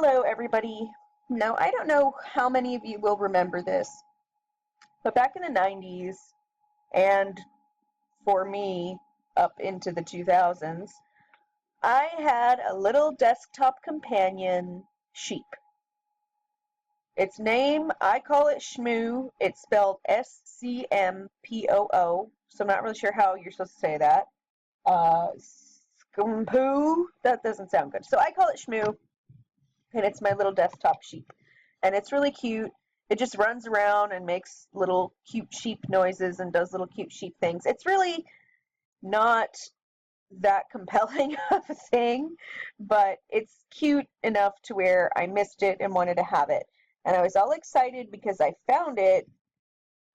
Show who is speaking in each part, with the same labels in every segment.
Speaker 1: Hello, everybody. Now, I don't know how many of you will remember this, but back in the 90s, and for me, up into the 2000s, I had a little desktop companion, Sheep. Its name, I call it SCMPOO. It's spelled SCMPOO, so I'm not really sure how you're supposed to say that. SCMPOO? That doesn't sound good. So I call it SCMPOO. And it's my little desktop sheep. And it's really cute. It just runs around and makes little cute sheep noises and does little cute sheep things. It's really not that compelling of a thing, but it's cute enough to where I missed it and wanted to have it. And I was all excited because I found it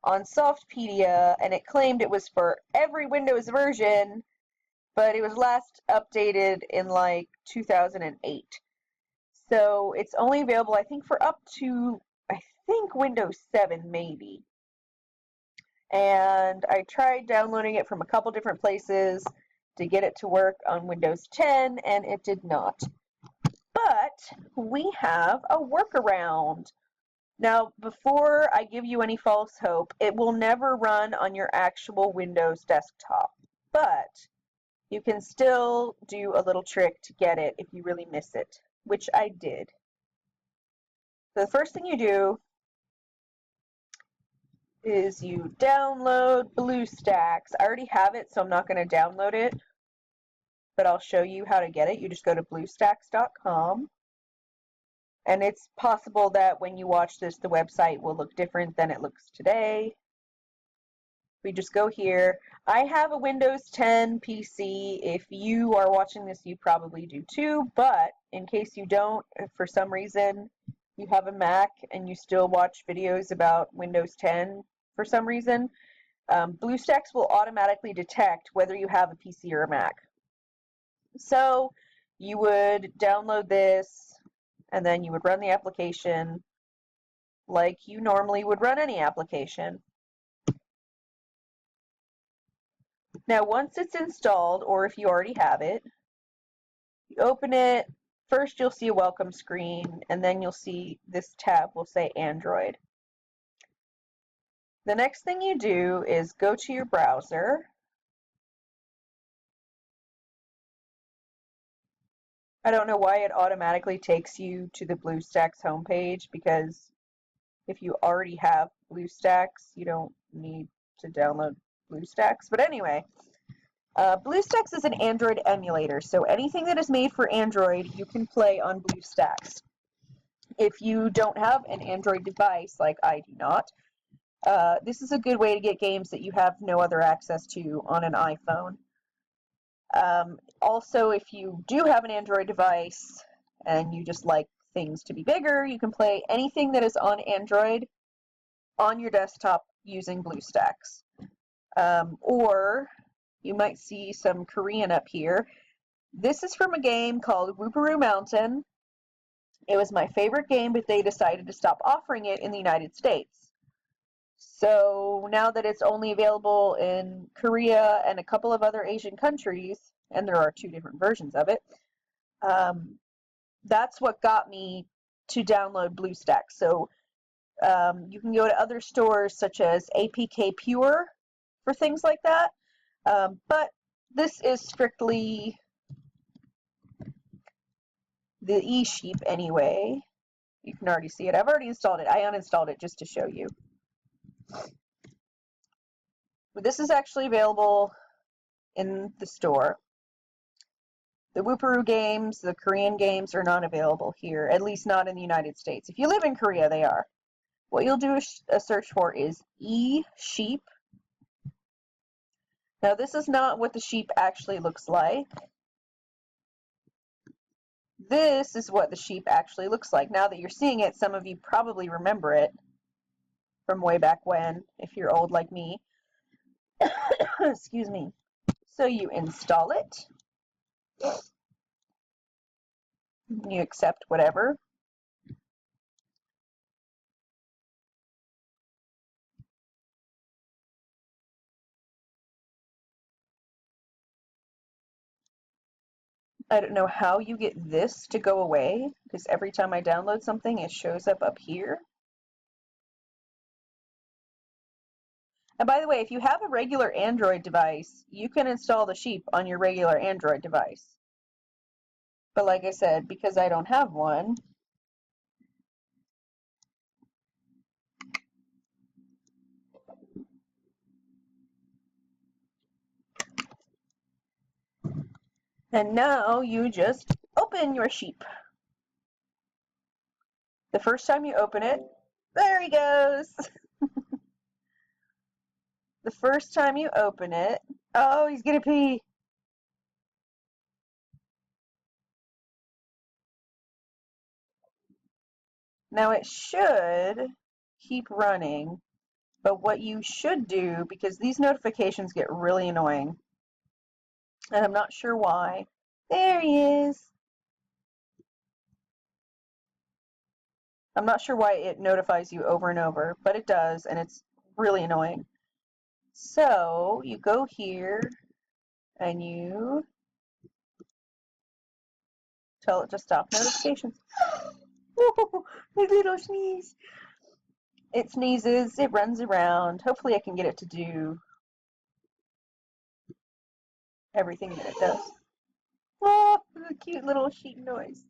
Speaker 1: on Softpedia and it claimed it was for every Windows version, but it was last updated in like 2008. So it's only available, I think, for up to, I think, Windows 7, maybe. And I tried downloading it from a couple different places to get it to work on Windows 10, and it did not. But we have a workaround. Now, before I give you any false hope, it will never run on your actual Windows desktop. But you can still do a little trick to get it if you really miss it, which I did. So the first thing you do is you download BlueStacks. I already have it, so I'm not going to download it, but I'll show you how to get it. You just go to bluestacks.com, and it's possible that when you watch this, the website will look different than it looks today. We just go here. I have a Windows 10 PC. If you are watching this, you probably do too, but in case you don't, if for some reason you have a Mac and you still watch videos about Windows 10 for some reason, BlueStacks will automatically detect whether you have a PC or a Mac. So you would download this, and then you would run the application like you normally would run any application. Now, once it's installed, or if you already have it, you open it. First, you'll see a welcome screen, and then you'll see this tab will say Android. The next thing you do is go to your browser. I don't know why it automatically takes you to the BlueStacks homepage, because if you already have BlueStacks, you don't need to download BlueStacks. But anyway, BlueStacks is an Android emulator, so anything that is made for Android, you can play on BlueStacks. If you don't have an Android device, like I do not, this is a good way to get games that you have no other access to on an iPhone. Also, if you do have an Android device and you just like things to be bigger, you can play anything that is on Android on your desktop using BlueStacks. Or you might see some Korean up here. This is from a game called Wooparoo Mountain. It was my favorite game, but they decided to stop offering it in the United States. So now that it's only available in Korea and a couple of other Asian countries, and there are 2 different versions of it, that's what got me to download BlueStacks. So you can go to other stores such as APK Pure for things like that, but this is strictly the eSheep anyway. You can already see it. I've already installed it. I uninstalled it just to show you. But this is actually available in the store. The Wooparoo games, the Korean games, are not available here, at least not in the United States. If you live in Korea, they are. What you'll do a search for is eSheep. Now, this is not what the sheep actually looks like. This is what the sheep actually looks like. Now that you're seeing it, some of you probably remember it from way back when, if you're old like me. Excuse me. So you install it. You accept whatever. I don't know how you get this to go away, because every time I download something, it shows up here. And by the way, if you have a regular Android device, you can install the sheep on your regular Android device. But like I said, because I don't have one, and now you just open your sheep. The first time you open it, there he goes. The first time you open it, oh, he's gonna pee. Now it should keep running, but what you should do, because these notifications get really annoying, and I'm not sure why. There he is. I'm not sure why it notifies you over and over, but it does, and it's really annoying. So you go here and you tell it to stop notifications. Oh, my little sneeze. It sneezes, it runs around. Hopefully I can get it to do everything that it does. Oh, the cute little sheep noise.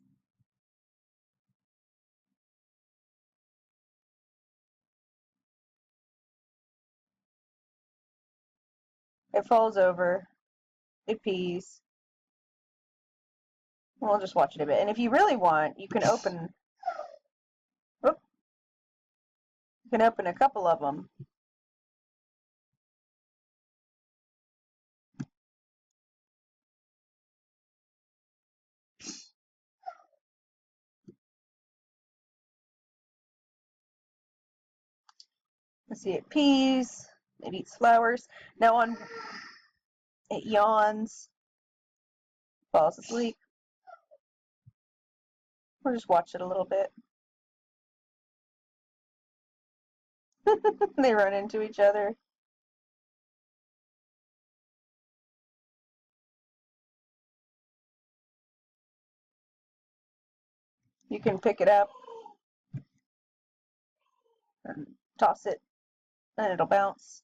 Speaker 1: It falls over. It pees. We'll just watch it a bit. And if you really want, you can open. Whoop, you can open a couple of them. Let's see, it pees. It eats flowers. Now it yawns, falls asleep. We'll just watch it a little bit. They run into each other. You can pick it up and toss it, and it'll bounce.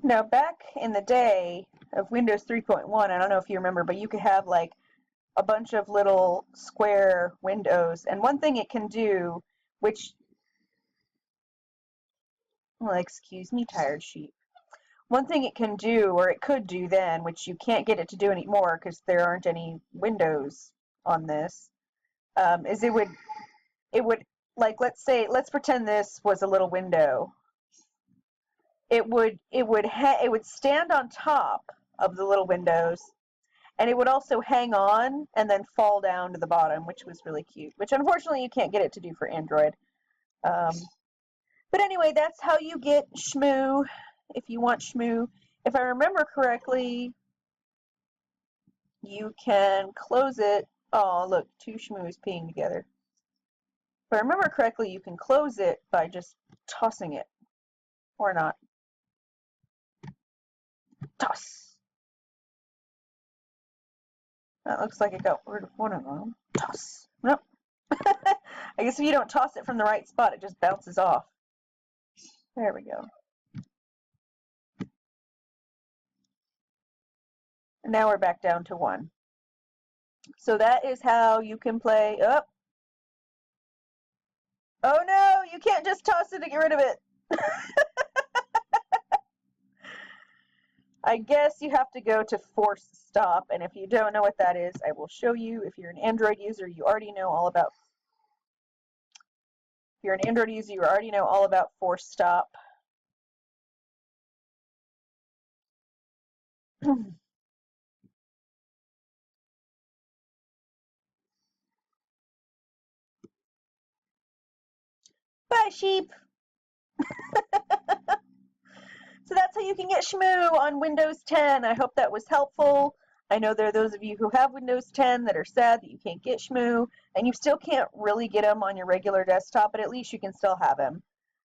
Speaker 1: Now, back in the day of Windows 3.1, I don't know if you remember, but you could have like a bunch of little square windows. And one thing it can do, which, well, excuse me, tired sheep. One thing it can do, or it could do then, which you can't get it to do anymore because there aren't any windows on this, is it would, like, let's pretend this was a little window. It would stand on top of the little windows, and it would also hang on and then fall down to the bottom, which was really cute, which unfortunately you can't get it to do for Android. But anyway, that's how you get SCMPOO if you want SCMPOO. If I remember correctly, you can close it. Oh, look, two SCMPOOs peeing together. If I remember correctly, you can close it by just tossing it, or not. Toss. That looks like it got rid of one of them. Toss. Nope. I guess if you don't toss it from the right spot, it just bounces off. There we go. And now we're back down to one. So that is how you can play. Oh, oh no, you can't just toss it to get rid of it. I guess you have to go to force stop, and if you don't know what that is, I will show you. If you're an Android user, you already know all about. If you're an Android user, you already know all about force stop. Bye, sheep. So that's how you can get SCMPOO on Windows 10. I hope that was helpful. I know there are those of you who have Windows 10 that are sad that you can't get SCMPOO, and you still can't really get him on your regular desktop, but at least you can still have him.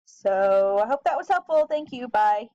Speaker 1: So I hope that was helpful. Thank you. Bye.